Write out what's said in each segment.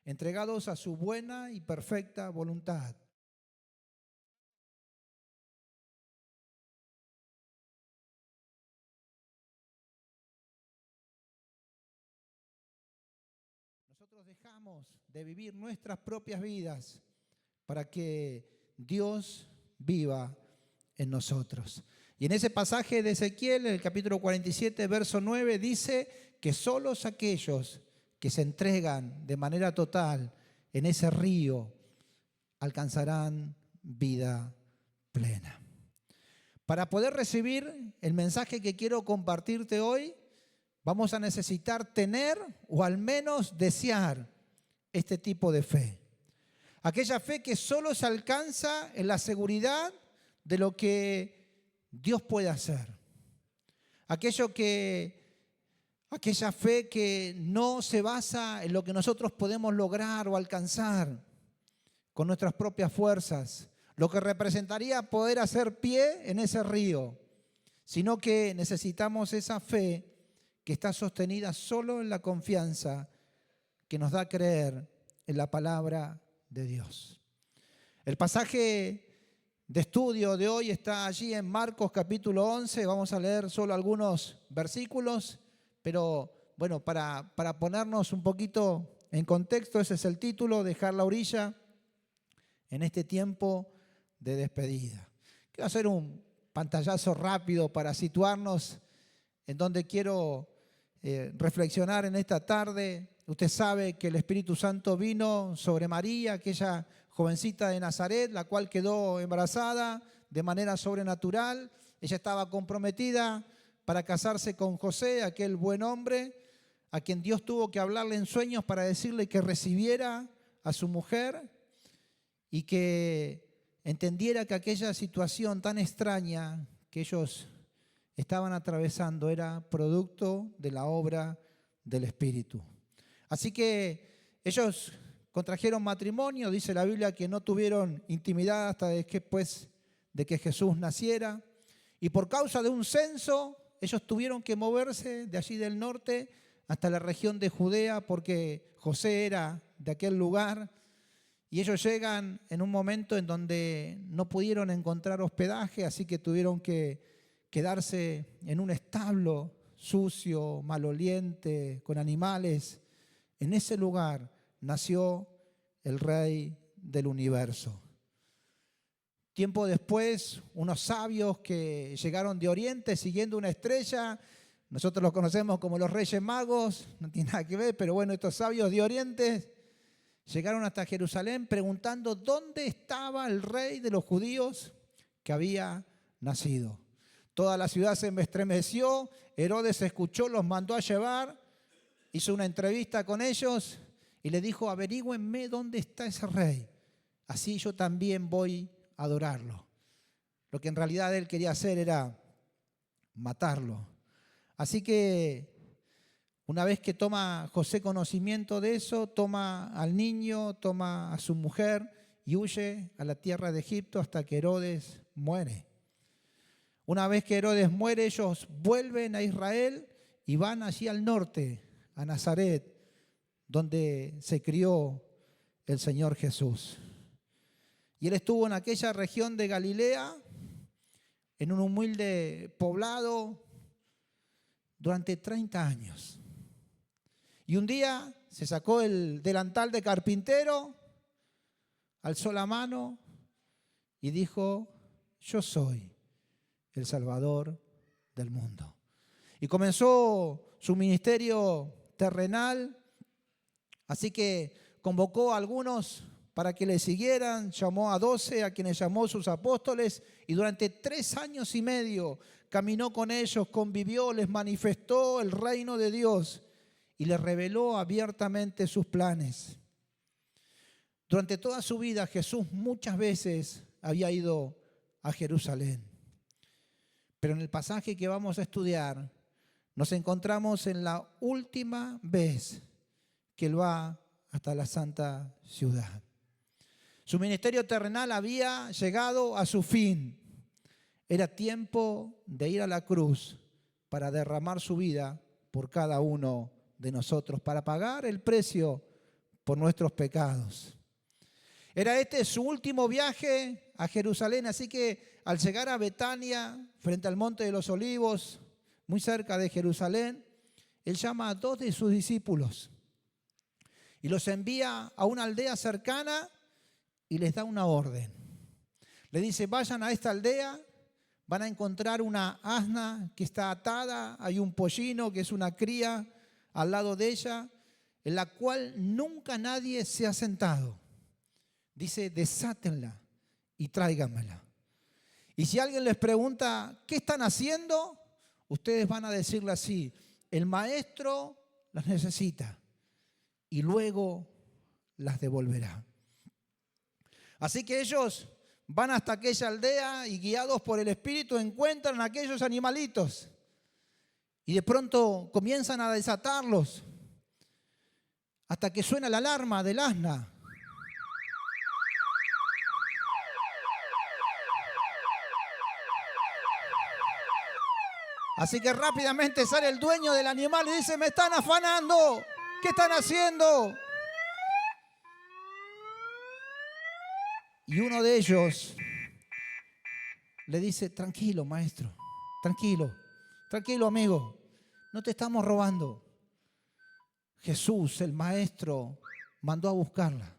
entregados a su buena y perfecta voluntad. Nosotros dejamos de vivir nuestras propias vidas para que Dios viva en nosotros. Y en ese pasaje de Ezequiel, en el capítulo 47, verso 9, dice que solos aquellos que se entregan de manera total en ese río alcanzarán vida plena. Para poder recibir el mensaje que quiero compartirte hoy, vamos a necesitar tener o al menos desear este tipo de fe. Aquella fe que solo se alcanza en la seguridad de lo que Dios puede hacer. Aquella fe que no se basa en lo que nosotros podemos lograr o alcanzar con nuestras propias fuerzas, lo que representaría poder hacer pie en ese río, sino que necesitamos esa fe que está sostenida solo en la confianza que nos da a creer en la palabra de Dios. El pasaje de estudio de hoy está allí en Marcos capítulo 11. Vamos a leer solo algunos versículos, pero bueno, para ponernos un poquito en contexto, ese es el título, dejar la orilla en este tiempo de despedida. Quiero hacer un pantallazo rápido para situarnos en donde quiero reflexionar en esta tarde. Usted sabe que el Espíritu Santo vino sobre María, aquella jovencita de Nazaret, la cual quedó embarazada de manera sobrenatural. Ella estaba comprometida para casarse con José, aquel buen hombre, a quien Dios tuvo que hablarle en sueños para decirle que recibiera a su mujer y que entendiera que aquella situación tan extraña que ellos estaban atravesando era producto de la obra del Espíritu. Así que ellos contrajeron matrimonio, dice la Biblia que no tuvieron intimidad hasta después de que Jesús naciera, y por causa de un censo ellos tuvieron que moverse de allí del norte hasta la región de Judea porque José era de aquel lugar, y ellos llegan en un momento en donde no pudieron encontrar hospedaje, así que tuvieron que quedarse en un establo sucio, maloliente, con animales. En ese lugar nació el Rey del universo. Tiempo después, unos sabios que llegaron de Oriente siguiendo una estrella, nosotros los conocemos como los Reyes Magos, no tiene nada que ver, pero bueno, estos sabios de Oriente llegaron hasta Jerusalén preguntando dónde estaba el rey de los judíos que había nacido. Toda la ciudad se estremeció, Herodes escuchó, los mandó a llevar, hizo una entrevista con ellos y le dijo, averígüenme dónde está ese rey, así yo también voy a adorarlo. Lo que en realidad él quería hacer era matarlo. Así que una vez que toma José conocimiento de eso, toma al niño, toma a su mujer y huye a la tierra de Egipto hasta que Herodes muere. Una vez que Herodes muere, ellos vuelven a Israel y van allí al norte, a Nazaret, donde se crió el Señor Jesús. Y él estuvo en aquella región de Galilea, en un humilde poblado, durante 30 años. Y un día se sacó el delantal de carpintero, alzó la mano y dijo, yo soy el Salvador del mundo. Y comenzó su ministerio terrenal, así que convocó a algunos para que le siguieran, llamó a 12, a quienes llamó sus apóstoles, y durante 3 años y medio caminó con ellos, convivió, les manifestó el reino de Dios y les reveló abiertamente sus planes. Durante toda su vida Jesús muchas veces había ido a Jerusalén. Pero en el pasaje que vamos a estudiar nos encontramos en la última vez que él va hasta la santa ciudad. Su ministerio terrenal había llegado a su fin. Era tiempo de ir a la cruz para derramar su vida por cada uno de nosotros, para pagar el precio por nuestros pecados. Era este su último viaje a Jerusalén, así que al llegar a Betania, frente al Monte de los Olivos, muy cerca de Jerusalén, él llama a 2 de sus discípulos y los envía a una aldea cercana y les da una orden. Le dice, vayan a esta aldea, van a encontrar una asna que está atada, hay un pollino que es una cría al lado de ella, en la cual nunca nadie se ha sentado. Dice, desátenla y tráiganmela. Y si alguien les pregunta, ¿qué están haciendo? Ustedes van a decirle así, el maestro las necesita y luego las devolverá. Así que ellos van hasta aquella aldea y guiados por el Espíritu encuentran a aquellos animalitos y de pronto comienzan a desatarlos hasta que suena la alarma del asna. Así que rápidamente sale el dueño del animal y dice, me están afanando, ¿qué están haciendo? Y uno de ellos le dice, tranquilo maestro, tranquilo amigo, no te estamos robando. Jesús, el maestro, mandó a buscarla.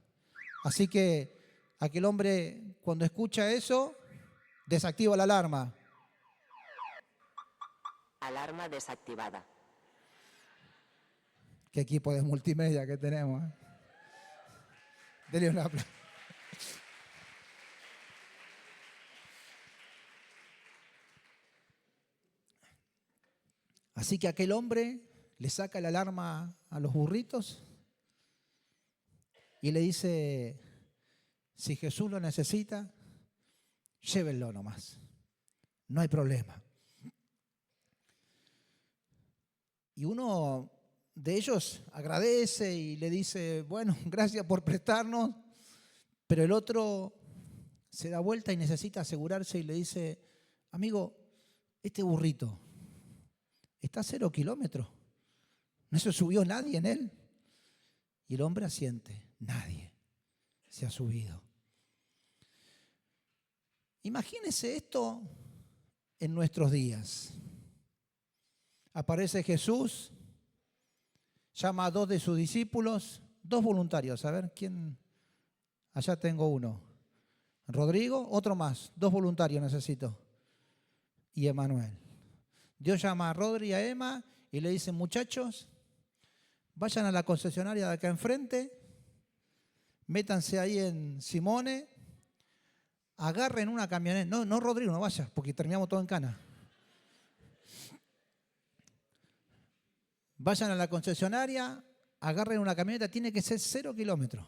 Así que aquel hombre cuando escucha eso, desactiva la alarma. Alarma desactivada. Qué equipo de multimedia que tenemos. Denle un aplauso. Así que aquel hombre le saca la alarma a los burritos y le dice, si Jesús lo necesita, llévenlo nomás. No hay problema. Y uno de ellos agradece y le dice, bueno, gracias por prestarnos, pero el otro se da vuelta y necesita asegurarse y le dice, amigo, este burrito está a 0 kilómetros, no se subió nadie en él. Y el hombre asiente, nadie se ha subido. Imagínese esto en nuestros días. Aparece Jesús, llama a 2 de sus discípulos, 2 voluntarios. A ver, ¿quién? Allá tengo uno. Rodrigo, otro más. 2 voluntarios necesito. Y Emanuel. Dios llama a Rodri y a Emma y le dice, muchachos, vayan a la concesionaria de acá enfrente, métanse ahí en Simone, agarren una camioneta. No, Rodrigo, no vayas, porque terminamos todo en cana. Vayan a la concesionaria, agarren una camioneta, tiene que ser 0 kilómetros.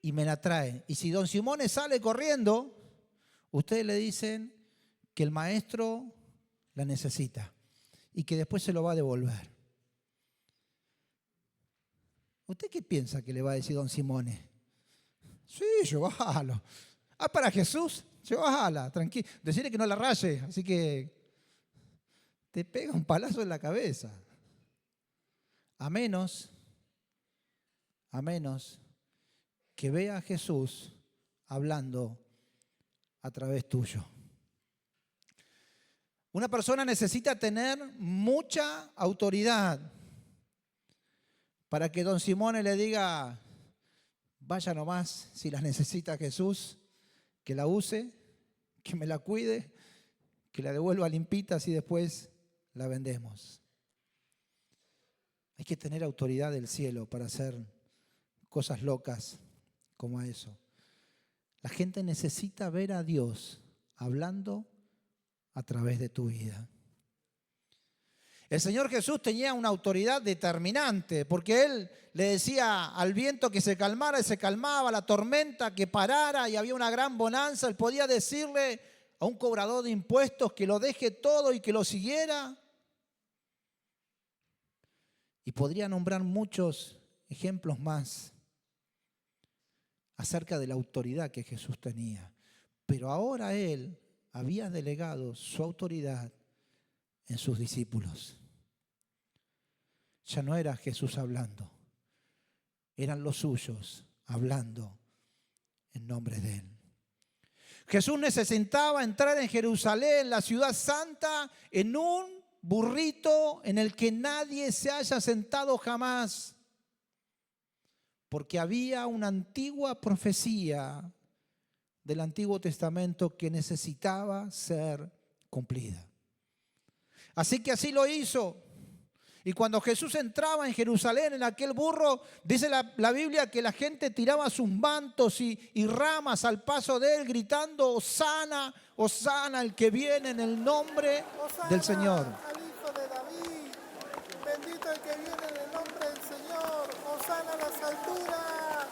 Y me la traen. Y si don Simone sale corriendo, ustedes le dicen que el maestro la necesita y que después se lo va a devolver. ¿Usted qué piensa que le va a decir don Simone? Sí, llévalo. Ah, para Jesús, llévala, tranquilo. Decirle que no la raye, así que te pega un palazo en la cabeza. A menos que vea a Jesús hablando a través tuyo. Una persona necesita tener mucha autoridad para que don Simone le diga, vaya nomás, si la necesita Jesús, que la use, que me la cuide, que la devuelva limpita, así después la vendemos. Hay que tener autoridad del cielo para hacer cosas locas como eso. La gente necesita ver a Dios hablando a través de tu vida. El Señor Jesús tenía una autoridad determinante, porque Él le decía al viento que se calmara y se calmaba, a la tormenta que parara y había una gran bonanza. Él podía decirle a un cobrador de impuestos que lo deje todo y que lo siguiera. Y podría nombrar muchos ejemplos más acerca de la autoridad que Jesús tenía. Pero ahora Él había delegado su autoridad en sus discípulos. Ya no era Jesús hablando, eran los suyos hablando en nombre de Él. Jesús necesitaba entrar en Jerusalén, la ciudad santa, en un burrito en el que nadie se haya sentado jamás, porque había una antigua profecía del Antiguo Testamento que necesitaba ser cumplida. Así que así lo hizo. Y cuando Jesús entraba en Jerusalén, en aquel burro, dice la Biblia que la gente tiraba sus mantos y ramas al paso de él, gritando: Hosana, Hosana, el que viene en el nombre del Señor. Al Hijo de David, bendito el que viene en el nombre del Señor, Hosana a las alturas.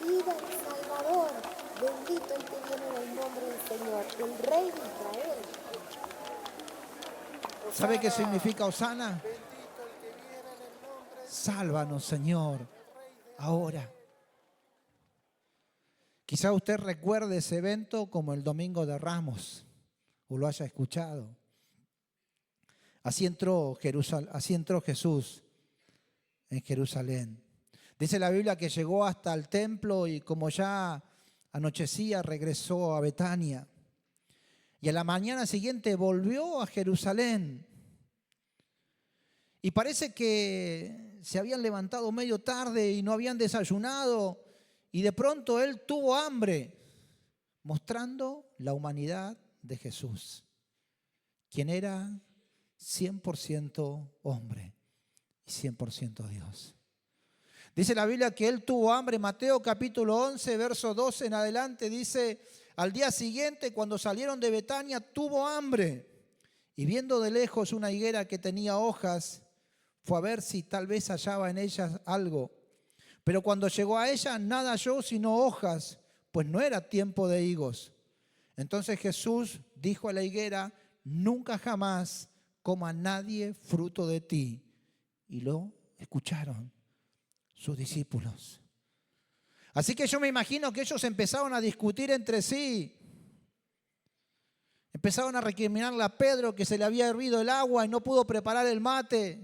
Viva el Salvador, bendito el que viene en el nombre del Señor, el Rey de Israel. ¿Sabe qué significa Hosana? Sálvanos, Señor, ahora. Quizá usted recuerde ese evento como el Domingo de Ramos, o lo haya escuchado. Así entró Jesús en Jerusalén. Dice la Biblia que llegó hasta el templo y como ya anochecía, regresó a Betania. Y a la mañana siguiente volvió a Jerusalén. Y parece que se habían levantado medio tarde y no habían desayunado. Y de pronto él tuvo hambre, mostrando la humanidad de Jesús, quien era 100% hombre y 100% Dios. Dice la Biblia que él tuvo hambre. Mateo capítulo 11, verso 12 en adelante dice: al día siguiente, cuando salieron de Betania, tuvo hambre. Y viendo de lejos una higuera que tenía hojas, fue a ver si tal vez hallaba en ellas algo. Pero cuando llegó a ella, nada halló sino hojas, pues no era tiempo de higos. Entonces Jesús dijo a la higuera: nunca jamás coma nadie fruto de ti. Y lo escucharon sus discípulos. Así que yo me imagino que ellos empezaron a discutir entre sí. Empezaron a recriminarle a Pedro que se le había hervido el agua y no pudo preparar el mate.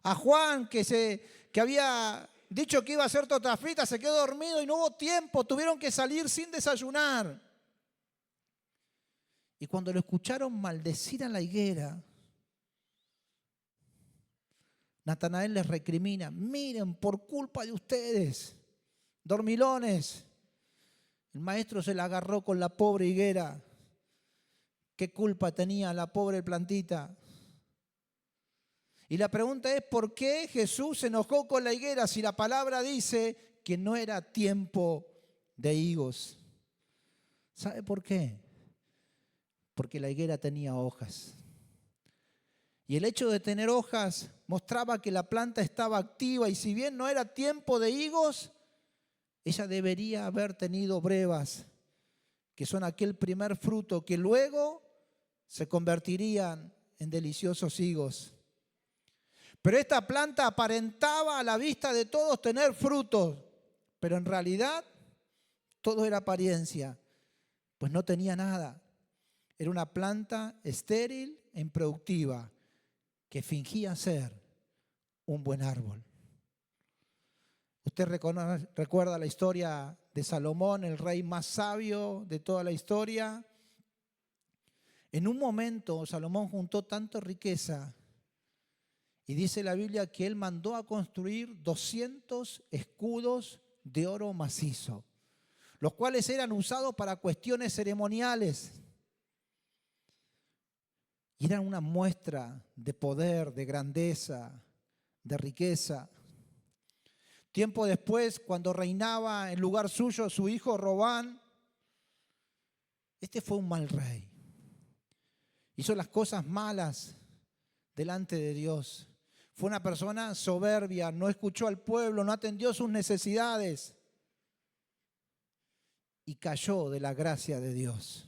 A Juan que había dicho que iba a hacer tortas fritas, se quedó dormido y no hubo tiempo. Tuvieron que salir sin desayunar. Y cuando lo escucharon maldecir a la higuera, Natanael les recrimina: miren, por culpa de ustedes, dormilones, el maestro se la agarró con la pobre higuera. ¿Qué culpa tenía la pobre plantita? Y la pregunta es: ¿por qué Jesús se enojó con la higuera si la palabra dice que no era tiempo de higos? ¿Sabe por qué? Porque la higuera tenía hojas. Y el hecho de tener hojas mostraba que la planta estaba activa, y si bien no era tiempo de higos, ella debería haber tenido brevas, que son aquel primer fruto que luego se convertirían en deliciosos higos. Pero esta planta aparentaba a la vista de todos tener frutos, pero en realidad todo era apariencia, pues no tenía nada. Era una planta estéril e improductiva que fingía ser un buen árbol. Usted recuerda la historia de Salomón, el rey más sabio de toda la historia. En un momento Salomón juntó tanta riqueza y dice la Biblia que él mandó a construir 200 escudos de oro macizo, los cuales eran usados para cuestiones ceremoniales. Y eran una muestra de poder, de grandeza, de riqueza. Tiempo después, cuando reinaba en lugar suyo su hijo Robán, este fue un mal rey. Hizo las cosas malas delante de Dios. Fue una persona soberbia, no escuchó al pueblo, no atendió sus necesidades y cayó de la gracia de Dios.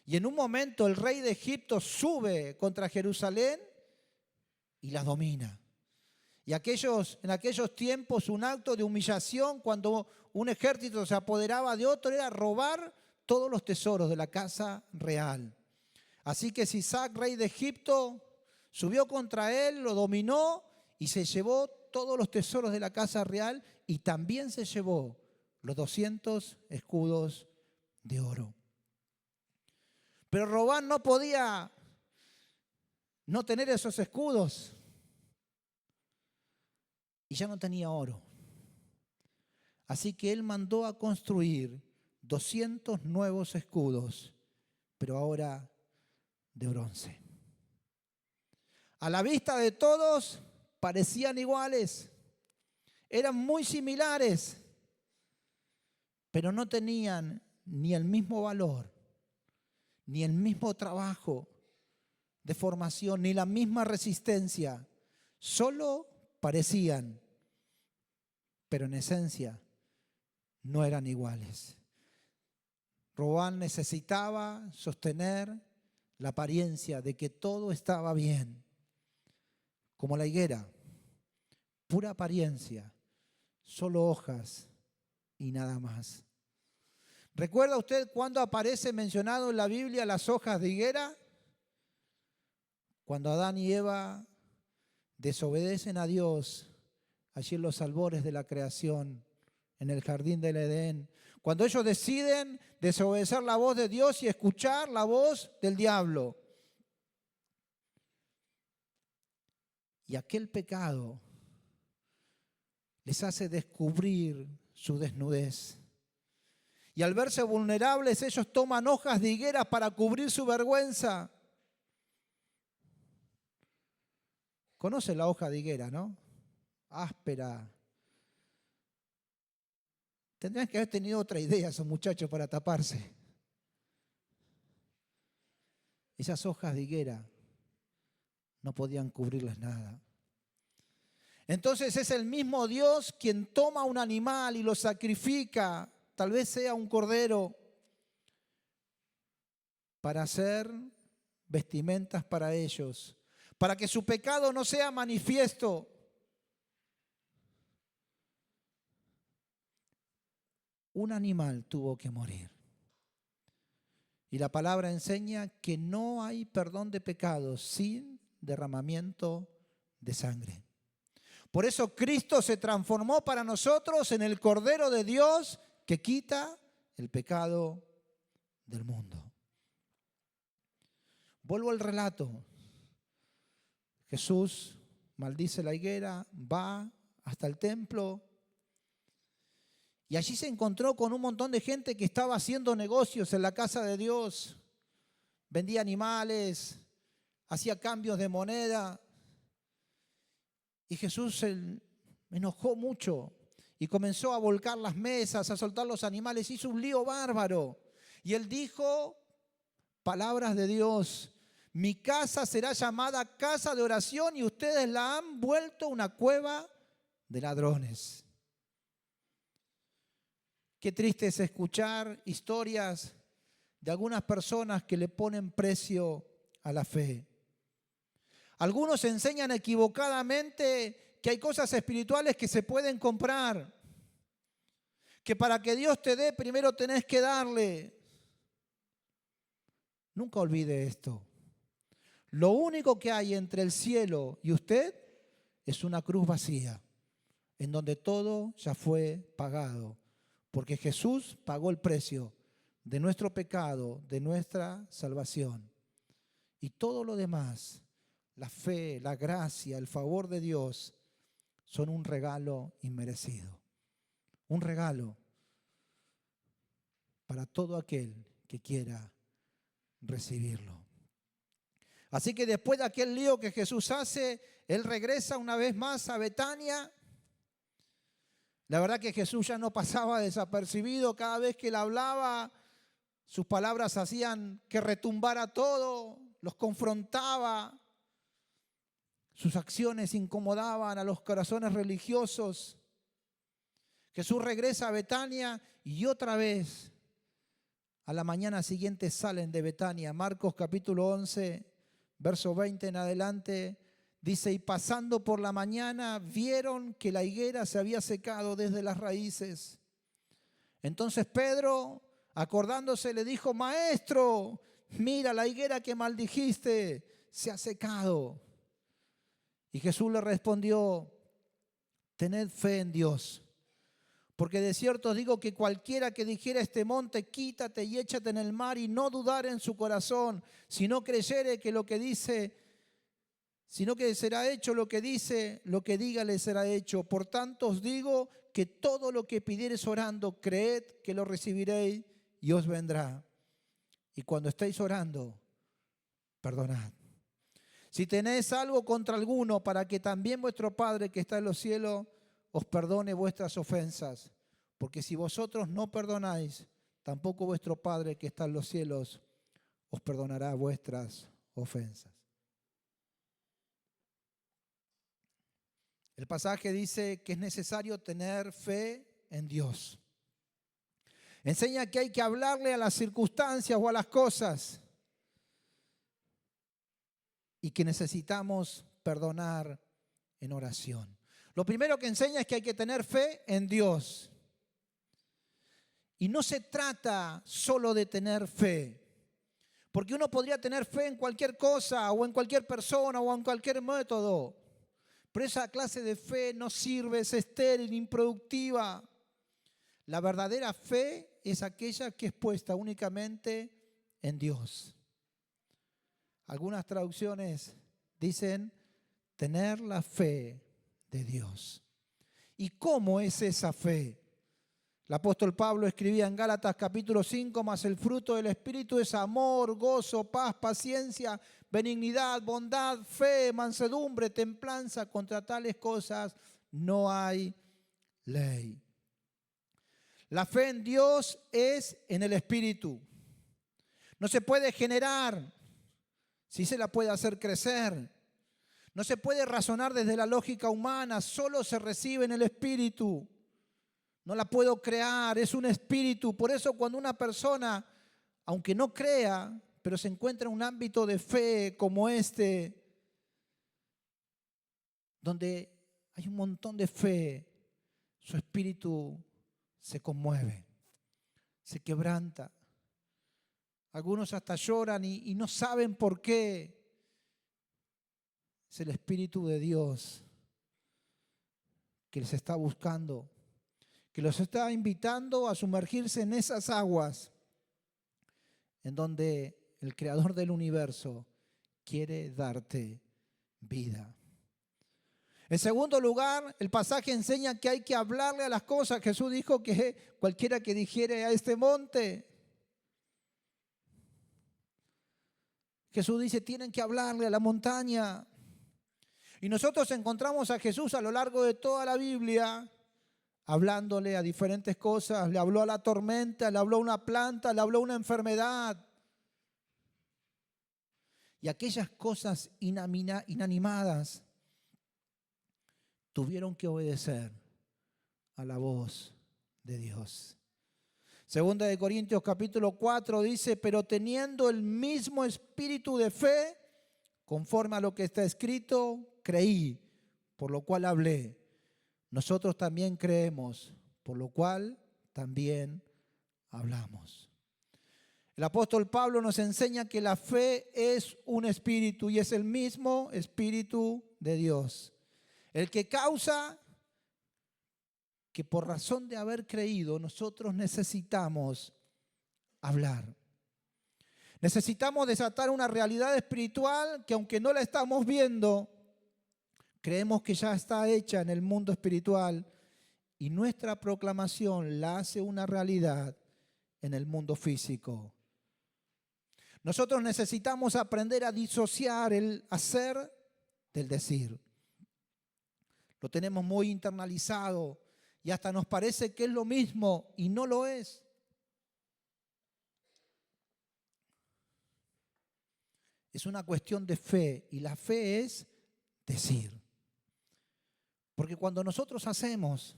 Y en un momento el rey de Egipto sube contra Jerusalén y la domina. Y en aquellos tiempos un acto de humillación cuando un ejército se apoderaba de otro era robar todos los tesoros de la casa real. Así que Sisac, rey de Egipto, subió contra él, lo dominó y se llevó todos los tesoros de la casa real y también se llevó los 200 escudos de oro. Pero Robán no podía no tener esos escudos y ya no tenía oro. Así que él mandó a construir 200 nuevos escudos, pero ahora de bronce. A la vista de todos parecían iguales, eran muy similares, pero no tenían ni el mismo valor, ni el mismo trabajo de formación, ni la misma resistencia. Solo parecían, pero en esencia no eran iguales. Robán necesitaba sostener la apariencia de que todo estaba bien, como la higuera, pura apariencia, solo hojas y nada más. ¿Recuerda usted cuándo aparece mencionado en la Biblia las hojas de higuera? Cuando Adán y Eva desobedecen a Dios allí en los albores de la creación, en el jardín del Edén. Cuando ellos deciden desobedecer la voz de Dios y escuchar la voz del diablo. Y aquel pecado les hace descubrir su desnudez. Y al verse vulnerables, ellos toman hojas de higuera para cubrir su vergüenza. ¿Conoce la hoja de higuera, no? Áspera. Tendrían que haber tenido otra idea esos muchachos para taparse. Esas hojas de higuera no podían cubrirles nada. Entonces es el mismo Dios quien toma un animal y lo sacrifica, tal vez sea un cordero, para hacer vestimentas para ellos, para que su pecado no sea manifiesto. Un animal tuvo que morir. Y la palabra enseña que no hay perdón de pecados sin derramamiento de sangre. Por eso Cristo se transformó para nosotros en el Cordero de Dios que quita el pecado del mundo. Vuelvo al relato. Jesús maldice la higuera, va hasta el templo y allí se encontró con un montón de gente que estaba haciendo negocios en la casa de Dios. Vendía animales, hacía cambios de moneda. Y Jesús se enojó mucho y comenzó a volcar las mesas, a soltar los animales. Hizo un lío bárbaro. Y él dijo palabras de Dios: mi casa será llamada casa de oración y ustedes la han vuelto una cueva de ladrones. Qué triste es escuchar historias de algunas personas que le ponen precio a la fe. Algunos enseñan equivocadamente que hay cosas espirituales que se pueden comprar, que para que Dios te dé primero tenés que darle. Nunca olvide esto. Lo único que hay entre el cielo y usted es una cruz vacía, en donde todo ya fue pagado, porque Jesús pagó el precio de nuestro pecado, de nuestra salvación. Y todo lo demás, la fe, la gracia, el favor de Dios, son un regalo inmerecido. Un regalo para todo aquel que quiera recibirlo. Así que después de aquel lío que Jesús hace, Él regresa una vez más a Betania. La verdad que Jesús ya no pasaba desapercibido. Cada vez que Él hablaba, sus palabras hacían que retumbara todo, los confrontaba. Sus acciones incomodaban a los corazones religiosos. Jesús regresa a Betania y otra vez a la mañana siguiente salen de Betania. Marcos capítulo 11, verso 20 en adelante, dice: y pasando por la mañana vieron que la higuera se había secado desde las raíces. Entonces Pedro, acordándose, le dijo: Maestro, mira, la higuera que maldijiste se ha secado. Y Jesús le respondió, tened fe en Dios. Porque de cierto os digo que cualquiera que dijera a este monte, quítate y échate en el mar, y no dudar en su corazón, si no creyere que lo que dice, sino que será hecho lo que dice, lo que diga le será hecho. Por tanto os digo que todo lo que pidiereis orando, creed que lo recibiréis y os vendrá. Y cuando estéis orando, perdonad. Si tenéis algo contra alguno, para que también vuestro Padre que está en los cielos os perdone vuestras ofensas. Porque si vosotros no perdonáis, tampoco vuestro Padre que está en los cielos os perdonará vuestras ofensas. El pasaje dice que es necesario tener fe en Dios. Enseña que hay que hablarle a las circunstancias o a las cosas y que necesitamos perdonar en oración. Lo primero que enseña es que hay que tener fe en Dios. Y no se trata solo de tener fe, porque uno podría tener fe en cualquier cosa o en cualquier persona o en cualquier método, pero esa clase de fe no sirve, es estéril, improductiva. La verdadera fe es aquella que es puesta únicamente en Dios. Algunas traducciones dicen tener la fe de Dios. ¿Y cómo es esa fe? El apóstol Pablo escribía en Gálatas capítulo 5, mas el fruto del Espíritu es amor, gozo, paz, paciencia, benignidad, bondad, fe, mansedumbre, templanza. Contra tales cosas no hay ley. La fe en Dios es en el Espíritu. No se puede generar, sí se la puede hacer crecer. No se puede razonar desde la lógica humana, solo se recibe en el Espíritu. No la puedo crear, es un espíritu. Por eso cuando una persona, aunque no crea, pero se encuentra en un ámbito de fe como este, donde hay un montón de fe, su espíritu se conmueve, se quebranta. Algunos hasta lloran y no saben por qué. Es el Espíritu de Dios que les está buscando, que los está invitando a sumergirse en esas aguas en donde el Creador del universo quiere darte vida. En segundo lugar, el pasaje enseña que hay que hablarle a las cosas. Jesús dijo que cualquiera que dijere a este monte, Jesús dice, tienen que hablarle a la montaña. Y nosotros encontramos a Jesús a lo largo de toda la Biblia hablándole a diferentes cosas. Le habló a la tormenta, le habló a una planta, le habló a una enfermedad. Y aquellas cosas inanimadas tuvieron que obedecer a la voz de Dios. Segunda de Corintios capítulo 4 dice, pero teniendo el mismo espíritu de fe, conforme a lo que está escrito, creí, por lo cual hablé. Nosotros también creemos, por lo cual también hablamos. El apóstol Pablo nos enseña que la fe es un espíritu y es el mismo espíritu de Dios. El que causa que por razón de haber creído nosotros necesitamos hablar. Necesitamos desatar una realidad espiritual que aunque no la estamos viendo, creemos que ya está hecha en el mundo espiritual y nuestra proclamación la hace una realidad en el mundo físico. Nosotros necesitamos aprender a disociar el hacer del decir. Lo tenemos muy internalizado y hasta nos parece que es lo mismo y no lo es. Es una cuestión de fe y la fe es decir. Porque cuando nosotros hacemos,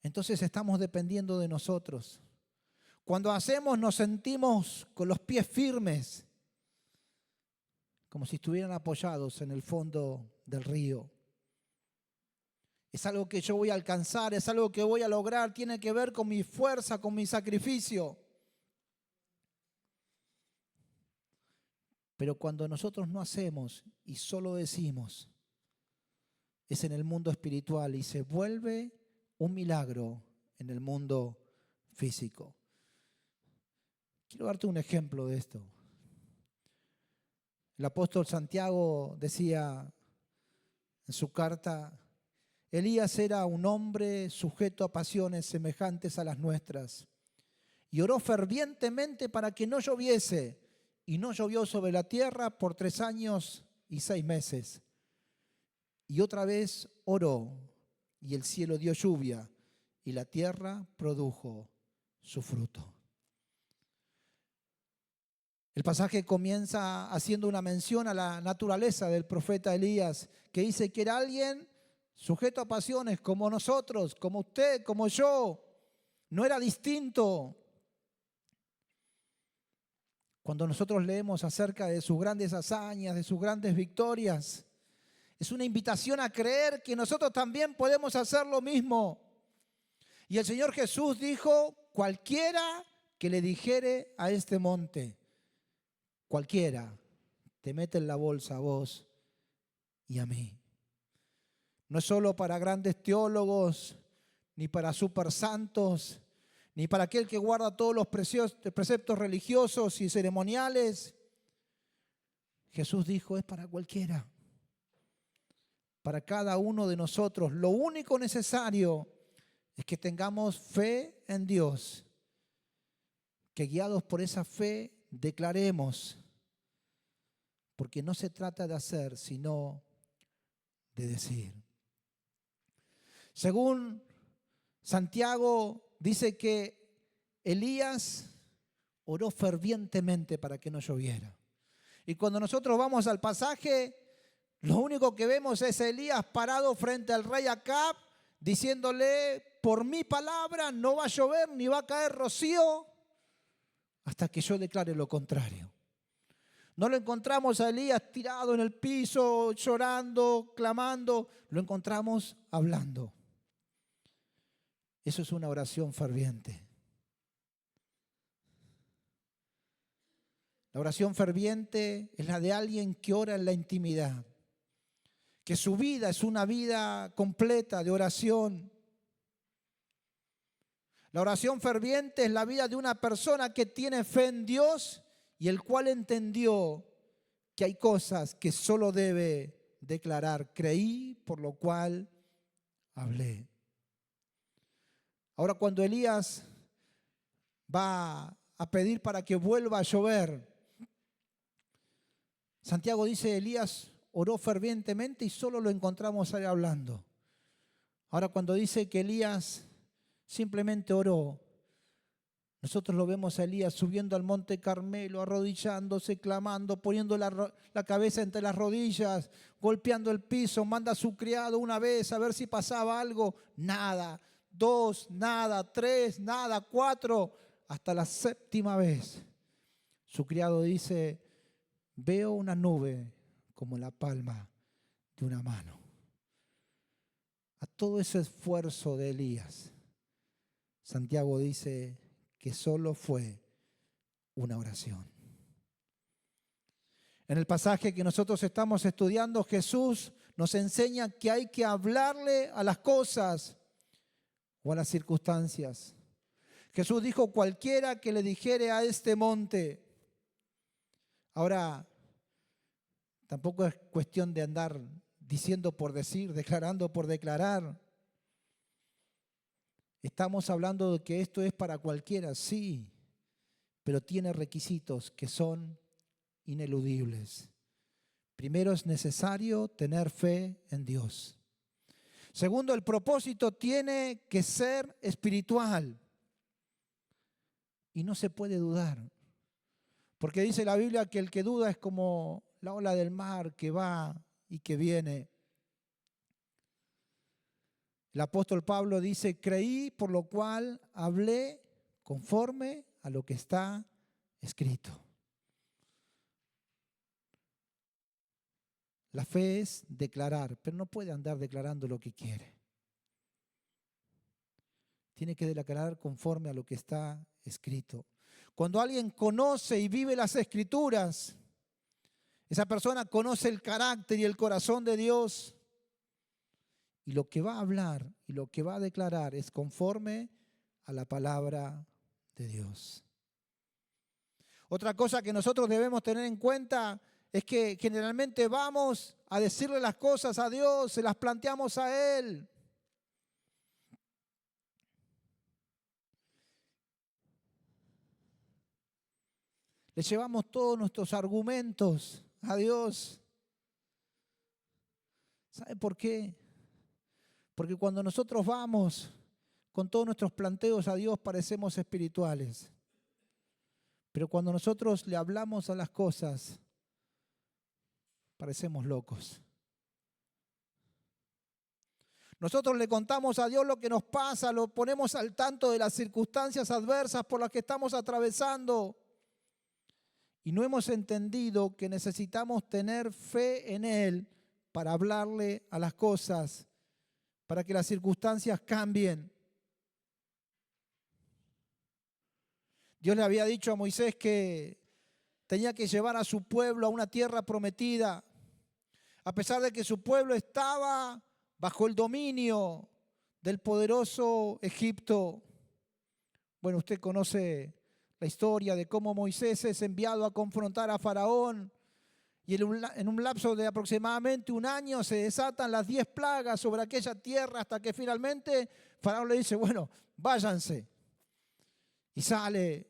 entonces estamos dependiendo de nosotros. Cuando hacemos nos sentimos con los pies firmes, como si estuvieran apoyados en el fondo del río. Es algo que yo voy a alcanzar, es algo que voy a lograr, tiene que ver con mi fuerza, con mi sacrificio. Pero cuando nosotros no hacemos y solo decimos, es en el mundo espiritual y se vuelve un milagro en el mundo físico. Quiero darte un ejemplo de esto. El apóstol Santiago decía en su carta: Elías era un hombre sujeto a pasiones semejantes a las nuestras y oró fervientemente para que no lloviese, y no llovió sobre la tierra por 3 años y 6 meses. Y otra vez oró, y el cielo dio lluvia, y la tierra produjo su fruto. El pasaje comienza haciendo una mención a la naturaleza del profeta Elías, que dice que era alguien sujeto a pasiones como nosotros, como usted, como yo. No era distinto. Cuando nosotros leemos acerca de sus grandes hazañas, de sus grandes victorias, es una invitación a creer que nosotros también podemos hacer lo mismo. Y el Señor Jesús dijo: cualquiera que le dijere a este monte, cualquiera, te mete en la bolsa a vos y a mí. No es solo para grandes teólogos, ni para super santos, ni para aquel que guarda todos los preceptos religiosos y ceremoniales. Jesús dijo: es para cualquiera, para cada uno de nosotros. Lo único necesario es que tengamos fe en Dios, que guiados por esa fe declaremos, porque no se trata de hacer, sino de decir. Según Santiago, dice que Elías oró fervientemente para que no lloviera. Y cuando nosotros vamos al pasaje, lo único que vemos es a Elías parado frente al rey Acab, diciéndole: por mi palabra no va a llover ni va a caer rocío hasta que yo declare lo contrario. No lo encontramos a Elías tirado en el piso, llorando, clamando. Lo encontramos hablando. Eso es una oración ferviente. La oración ferviente es la de alguien que ora en la intimidad, que su vida es una vida completa de oración. La oración ferviente es la vida de una persona que tiene fe en Dios y el cual entendió que hay cosas que solo debe declarar: creí, por lo cual hablé. Ahora, cuando Elías va a pedir para que vuelva a llover, Santiago dice: Elías oró fervientemente y solo lo encontramos ahí hablando. Ahora, cuando dice que Elías simplemente oró, nosotros lo vemos a Elías subiendo al monte Carmelo, arrodillándose, clamando, poniendo la cabeza entre las rodillas, golpeando el piso. Manda a su criado una vez a ver si pasaba algo. Nada. 2, nada. 3, nada. 4, hasta la 7ª vez. Su criado dice: veo una nube como la palma de una mano. A todo ese esfuerzo de Elías, Santiago dice que solo fue una oración. En el pasaje que nosotros estamos estudiando, Jesús nos enseña que hay que hablarle a las cosas o a las circunstancias. Jesús dijo: cualquiera que le dijere a este monte. Ahora, tampoco es cuestión de andar diciendo por decir, declarando por declarar. Estamos hablando de que esto es para cualquiera, sí, pero tiene requisitos que son ineludibles. Primero, es necesario tener fe en Dios. Segundo, el propósito tiene que ser espiritual y no se puede dudar, porque dice la Biblia que el que duda es como la ola del mar que va y que viene. El apóstol Pablo dice: creí, por lo cual hablé conforme a lo que está escrito. La fe es declarar, pero no puede andar declarando lo que quiere. Tiene que declarar conforme a lo que está escrito. Cuando alguien conoce y vive las Escrituras, esa persona conoce el carácter y el corazón de Dios. y lo que va a hablar y lo que va a declarar es conforme a la palabra de Dios. Otra cosa que nosotros debemos tener en cuenta es que generalmente vamos a decirle las cosas a Dios, se las planteamos a Él. Le llevamos todos nuestros argumentos a Dios. ¿Sabe por qué? Porque cuando nosotros vamos con todos nuestros planteos a Dios parecemos espirituales. Pero cuando nosotros le hablamos a las cosas, parecemos locos. Nosotros le contamos a Dios lo que nos pasa, lo ponemos al tanto de las circunstancias adversas por las que estamos atravesando. Y no hemos entendido que necesitamos tener fe en Él para hablarle a las cosas, para que las circunstancias cambien. Dios le había dicho a Moisés que tenía que llevar a su pueblo a una tierra prometida, a pesar de que su pueblo estaba bajo el dominio del poderoso Egipto. Bueno, usted conoce la historia de cómo Moisés es enviado a confrontar a Faraón y en un lapso de aproximadamente un año se desatan las 10 plagas sobre aquella tierra hasta que finalmente Faraón le dice, bueno, váyanse. Y sale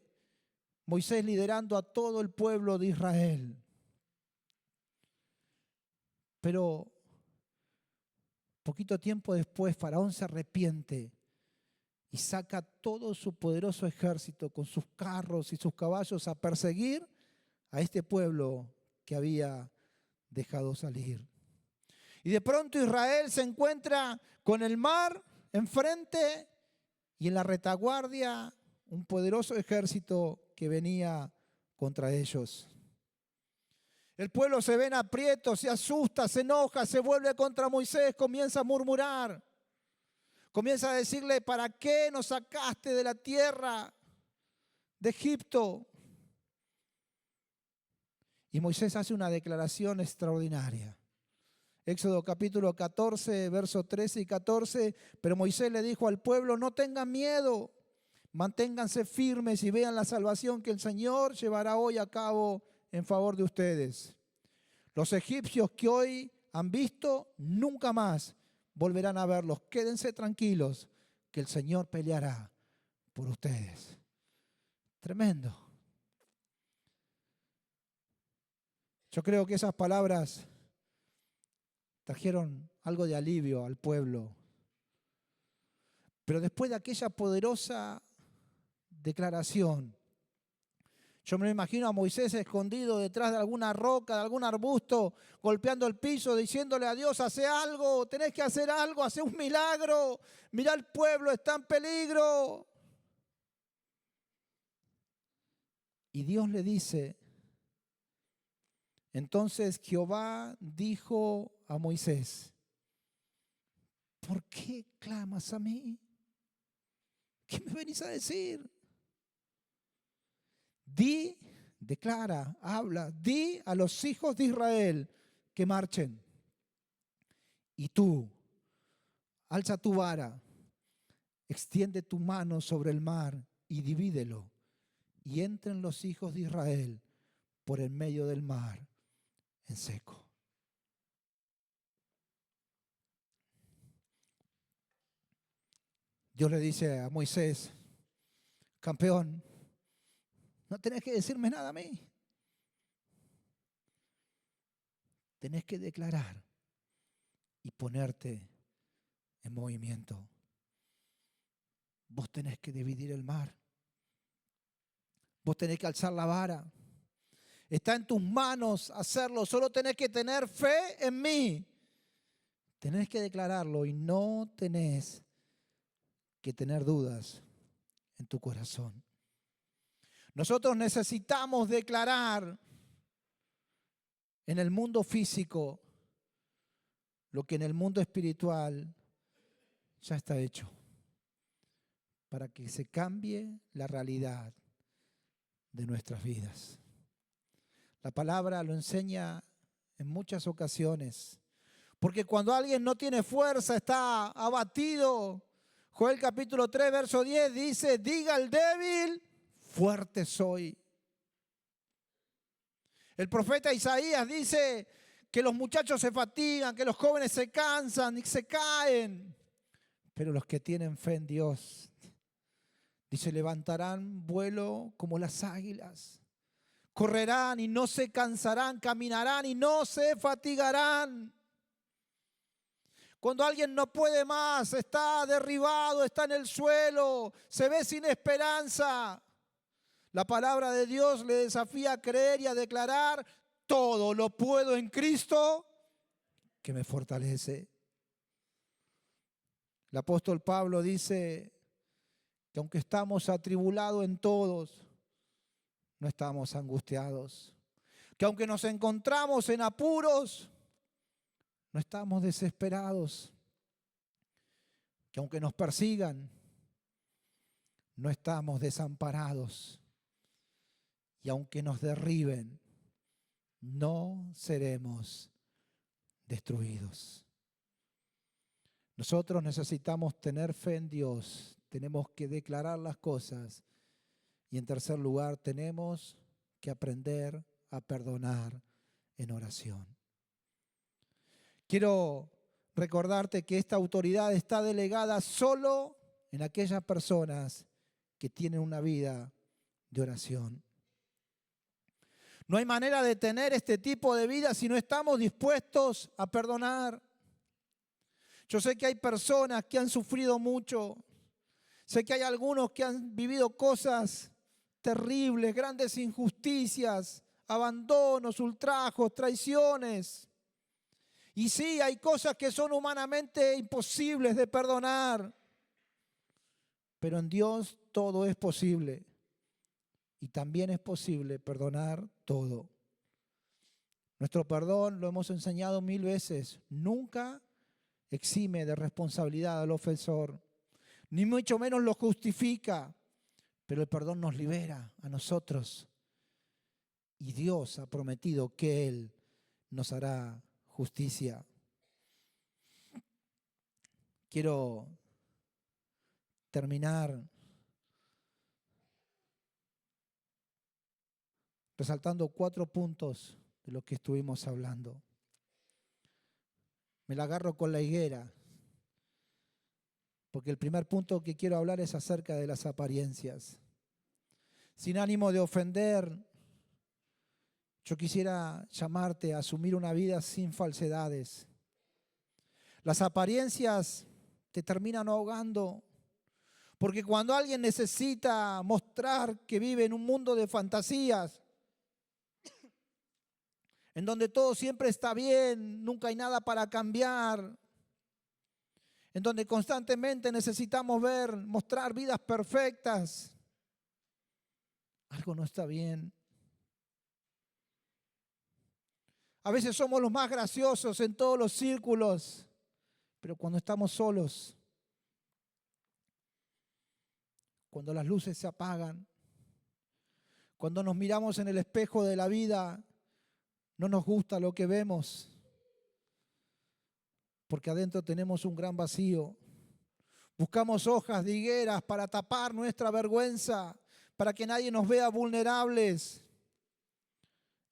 Moisés liderando a todo el pueblo de Israel. Pero poquito tiempo después Faraón se arrepiente y saca todo su poderoso ejército con sus carros y sus caballos a perseguir a este pueblo que había dejado salir. Y de pronto Israel se encuentra con el mar enfrente y en la retaguardia un poderoso ejército que venía contra ellos. El pueblo se ve en aprietos, se asusta, se enoja, se vuelve contra Moisés, comienza a murmurar. Comienza a decirle, ¿para qué nos sacaste de la tierra de Egipto? Y Moisés hace una declaración extraordinaria. Éxodo capítulo 14, versos 13 y 14. Pero Moisés le dijo al pueblo, no tengan miedo, manténganse firmes y vean la salvación que el Señor llevará hoy a cabo en favor de ustedes. Los egipcios que hoy han visto, nunca más volverán a verlos. Quédense tranquilos, que el Señor peleará por ustedes. Tremendo. Yo creo que esas palabras trajeron algo de alivio al pueblo. Pero después de aquella poderosa declaración, yo me imagino a Moisés escondido detrás de alguna roca, de algún arbusto, golpeando el piso, diciéndole a Dios, hace algo, tenés que hacer algo, hace un milagro. Mirá, el pueblo está en peligro. Y Dios le dice, entonces Jehová dijo a Moisés, ¿por qué clamas a mí? ¿Qué me venís a decir? Di, declara, habla, di a los hijos de Israel que marchen. Y tú, alza tu vara, extiende tu mano sobre el mar y divídelo. Y entren los hijos de Israel por el medio del mar en seco. Dios le dice a Moisés, campeón, no tenés que decirme nada a mí. Tenés que declarar y ponerte en movimiento. Vos tenés que dividir el mar. Vos tenés que alzar la vara. Está en tus manos hacerlo. Solo tenés que tener fe en mí. Tenés que declararlo y no tenés que tener dudas en tu corazón. Nosotros necesitamos declarar en el mundo físico lo que en el mundo espiritual ya está hecho, para que se cambie la realidad de nuestras vidas. La palabra lo enseña en muchas ocasiones. Porque cuando alguien no tiene fuerza, está abatido. Joel capítulo 3, verso 10 dice, diga el débil, fuerte soy. El profeta Isaías dice que los muchachos se fatigan, que los jóvenes se cansan y se caen. Pero los que tienen fe en Dios, dice, levantarán vuelo como las águilas. Correrán y no se cansarán, caminarán y no se fatigarán. Cuando alguien no puede más, está derribado, está en el suelo, se ve sin esperanza, la palabra de Dios le desafía a creer y a declarar, todo lo puedo en Cristo que me fortalece. El apóstol Pablo dice que aunque estamos atribulados en todos, no estamos angustiados. Que aunque nos encontramos en apuros, no estamos desesperados. Que aunque nos persigan, no estamos desamparados. Y aunque nos derriben, no seremos destruidos. Nosotros necesitamos tener fe en Dios. Tenemos que declarar las cosas. Y en tercer lugar, tenemos que aprender a perdonar en oración. Quiero recordarte que esta autoridad está delegada solo en aquellas personas que tienen una vida de oración. No hay manera de tener este tipo de vida si no estamos dispuestos a perdonar. Yo sé que hay personas que han sufrido mucho. Sé que hay algunos que han vivido cosas terribles, grandes injusticias, abandonos, ultrajos, traiciones. Y sí, hay cosas que son humanamente imposibles de perdonar. Pero en Dios todo es posible. Y también es posible perdonar todo. Nuestro perdón, lo hemos enseñado 1000 veces, nunca exime de responsabilidad al ofensor, ni mucho menos lo justifica, pero el perdón nos libera a nosotros. Y Dios ha prometido que Él nos hará justicia. Quiero terminar resaltando 4 puntos de lo que estuvimos hablando. Me la agarro con la higuera, porque el primer punto que quiero hablar es acerca de las apariencias. Sin ánimo de ofender, yo quisiera llamarte a asumir una vida sin falsedades. Las apariencias te terminan ahogando, porque cuando alguien necesita mostrar que vive en un mundo de fantasías, en donde todo siempre está bien, nunca hay nada para cambiar, en donde constantemente necesitamos mostrar vidas perfectas, algo no está bien. A veces somos los más graciosos en todos los círculos, pero cuando estamos solos, cuando las luces se apagan, cuando nos miramos en el espejo de la vida, no nos gusta lo que vemos, porque adentro tenemos un gran vacío. Buscamos hojas de higueras para tapar nuestra vergüenza, para que nadie nos vea vulnerables.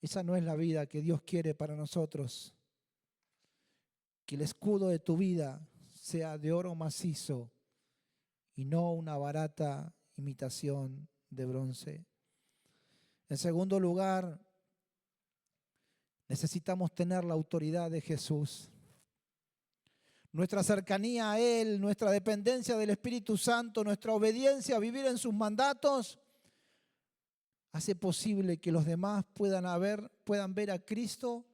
Esa no es la vida que Dios quiere para nosotros. Que el escudo de tu vida sea de oro macizo y no una barata imitación de bronce. En segundo lugar, necesitamos tener la autoridad de Jesús. Nuestra cercanía a Él, nuestra dependencia del Espíritu Santo, nuestra obediencia a vivir en sus mandatos, hace posible que los demás puedan ver a Cristo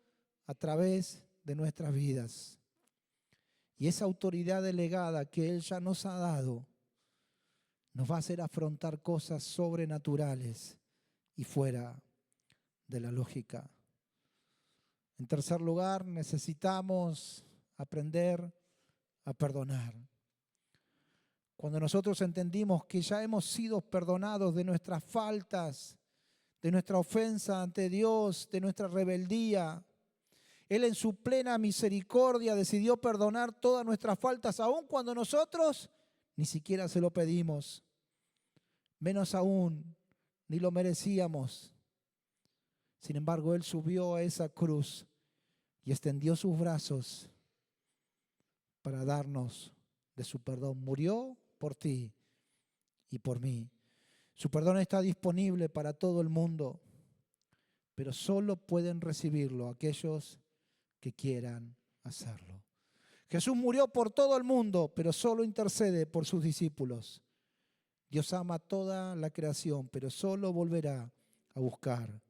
a través de nuestras vidas. Y esa autoridad delegada que Él ya nos ha dado, nos va a hacer afrontar cosas sobrenaturales y fuera de la lógica. En tercer lugar, necesitamos aprender a perdonar. Cuando nosotros entendimos que ya hemos sido perdonados de nuestras faltas, de nuestra ofensa ante Dios, de nuestra rebeldía, Él en su plena misericordia decidió perdonar todas nuestras faltas, aun cuando nosotros ni siquiera se lo pedimos. Menos aún, ni lo merecíamos. Sin embargo, Él subió a esa cruz y extendió sus brazos para darnos de su perdón. Murió por ti y por mí. Su perdón está disponible para todo el mundo, pero solo pueden recibirlo aquellos que quieran hacerlo. Jesús murió por todo el mundo, pero solo intercede por sus discípulos. Dios ama toda la creación, pero solo volverá a buscar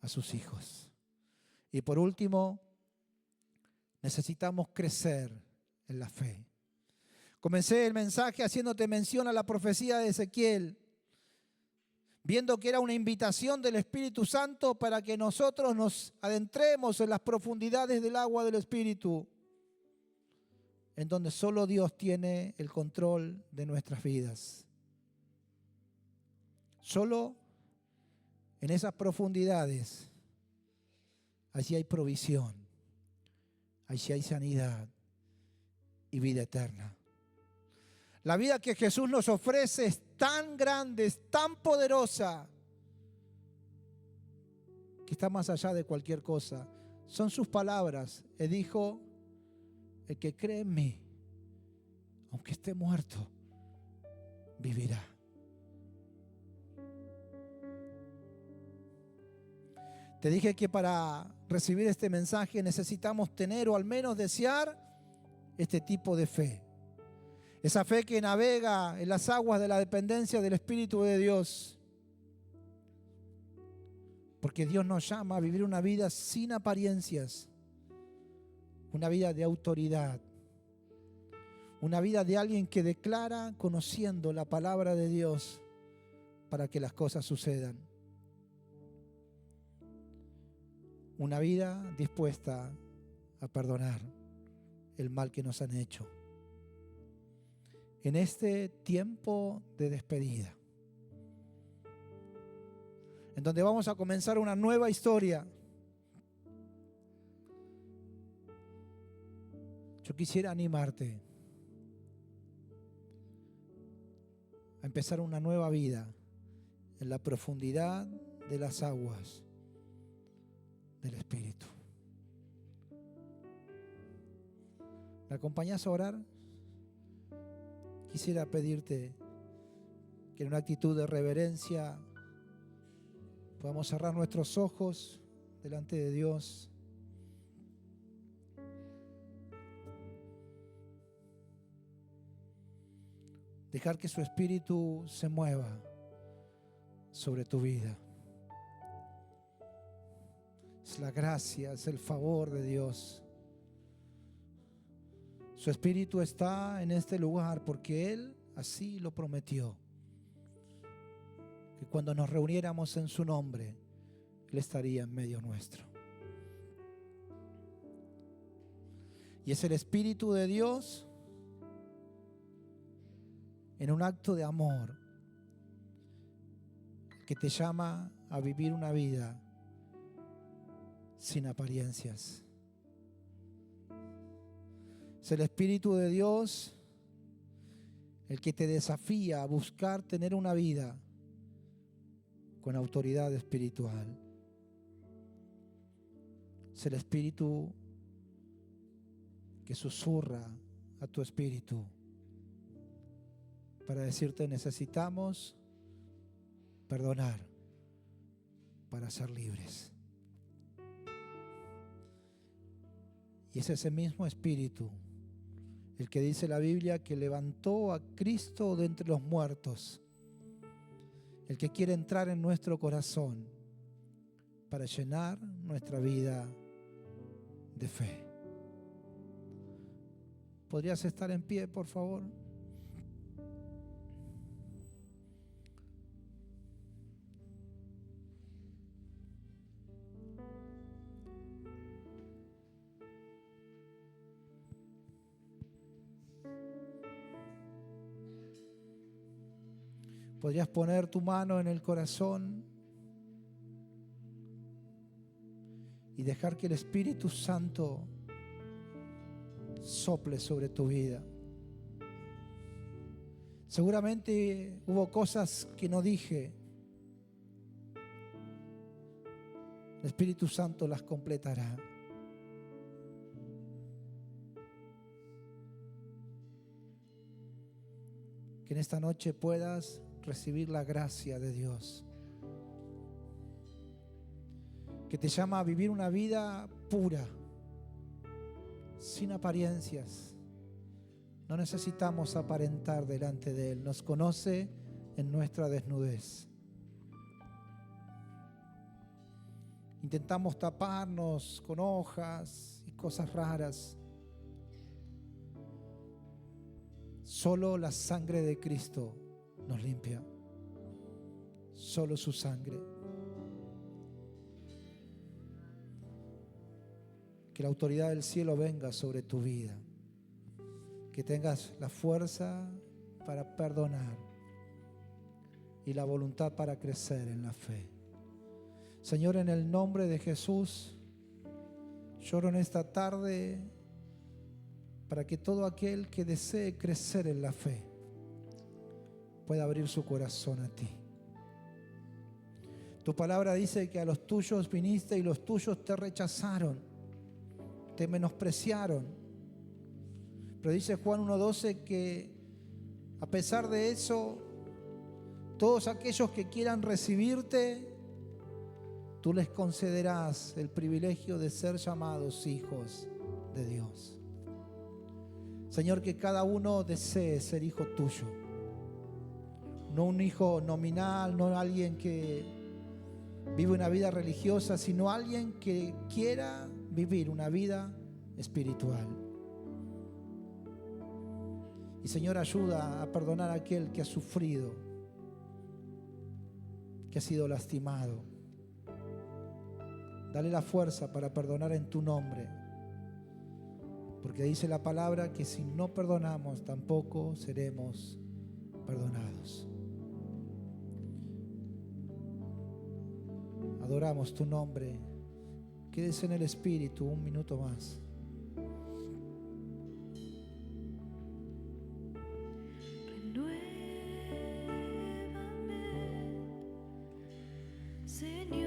a sus hijos. Y por último, necesitamos crecer en la fe. Comencé el mensaje haciéndote mención a la profecía de Ezequiel, viendo que era una invitación del Espíritu Santo para que nosotros nos adentremos en las profundidades del agua del Espíritu, en donde solo Dios tiene el control de nuestras vidas. Solo en esas profundidades, allí hay provisión, allí hay sanidad y vida eterna. La vida que Jesús nos ofrece es tan grande, es tan poderosa, que está más allá de cualquier cosa. Son sus palabras. Él dijo: el que cree en mí, aunque esté muerto, vivirá. Te dije que para recibir este mensaje necesitamos tener o al menos desear este tipo de fe. Esa fe que navega en las aguas de la dependencia del Espíritu de Dios. Porque Dios nos llama a vivir una vida sin apariencias. Una vida de autoridad. Una vida de alguien que declara conociendo la palabra de Dios para que las cosas sucedan. Una vida dispuesta a perdonar el mal que nos han hecho. En este tiempo de despedida, en donde vamos a comenzar una nueva historia, yo quisiera animarte a empezar una nueva vida en la profundidad de las aguas del Espíritu. ¿Me acompañas a orar? Quisiera pedirte que en una actitud de reverencia podamos cerrar nuestros ojos delante de Dios. Dejar que su Espíritu se mueva sobre tu vida. Es la gracia, es el favor de Dios. Su Espíritu está en este lugar porque Él así lo prometió. Que cuando nos reuniéramos en su nombre, Él estaría en medio nuestro. Y es el Espíritu de Dios en un acto de amor que te llama a vivir una vida sin apariencias. Es el Espíritu de Dios el que te desafía a buscar tener una vida con autoridad espiritual. Es el Espíritu que susurra a tu espíritu para decirte: necesitamos perdonar para ser libres. Y es ese mismo Espíritu el que dice la Biblia que levantó a Cristo de entre los muertos, el que quiere entrar en nuestro corazón para llenar nuestra vida de fe. ¿Podrías estar en pie, por favor? Podrías poner tu mano en el corazón y dejar que el Espíritu Santo sople sobre tu vida. Seguramente hubo cosas que no dije. El Espíritu Santo las completará. Que en esta noche puedas recibir la gracia de Dios, que te llama a vivir una vida pura, sin apariencias. No necesitamos aparentar delante de Él. Nos conoce en nuestra desnudez. Intentamos taparnos con hojas y cosas raras. Solo la sangre de Cristo nos limpia. Solo su sangre. Que la autoridad del cielo venga sobre tu vida. Que tengas la fuerza para perdonar y la voluntad para crecer en la fe. Señor, en el nombre de Jesús, lloro en esta tarde para que todo aquel que desee crecer en la fe pueda abrir su corazón a ti. Tu palabra dice que a los tuyos viniste y los tuyos te rechazaron, te menospreciaron. Pero dice Juan 1:12 que a pesar de eso, todos aquellos que quieran recibirte, tú les concederás el privilegio de ser llamados hijos de Dios. Señor, que cada uno desee ser hijo tuyo. No un hijo nominal, no alguien que vive una vida religiosa, sino alguien que quiera vivir una vida espiritual. Y Señor, ayuda a perdonar a aquel que ha sufrido, que ha sido lastimado. Dale la fuerza para perdonar en tu nombre. Porque dice la palabra que si no perdonamos, tampoco seremos perdonados. Adoramos tu nombre. Quédese en el Espíritu un minuto más. Renuévame, Señor.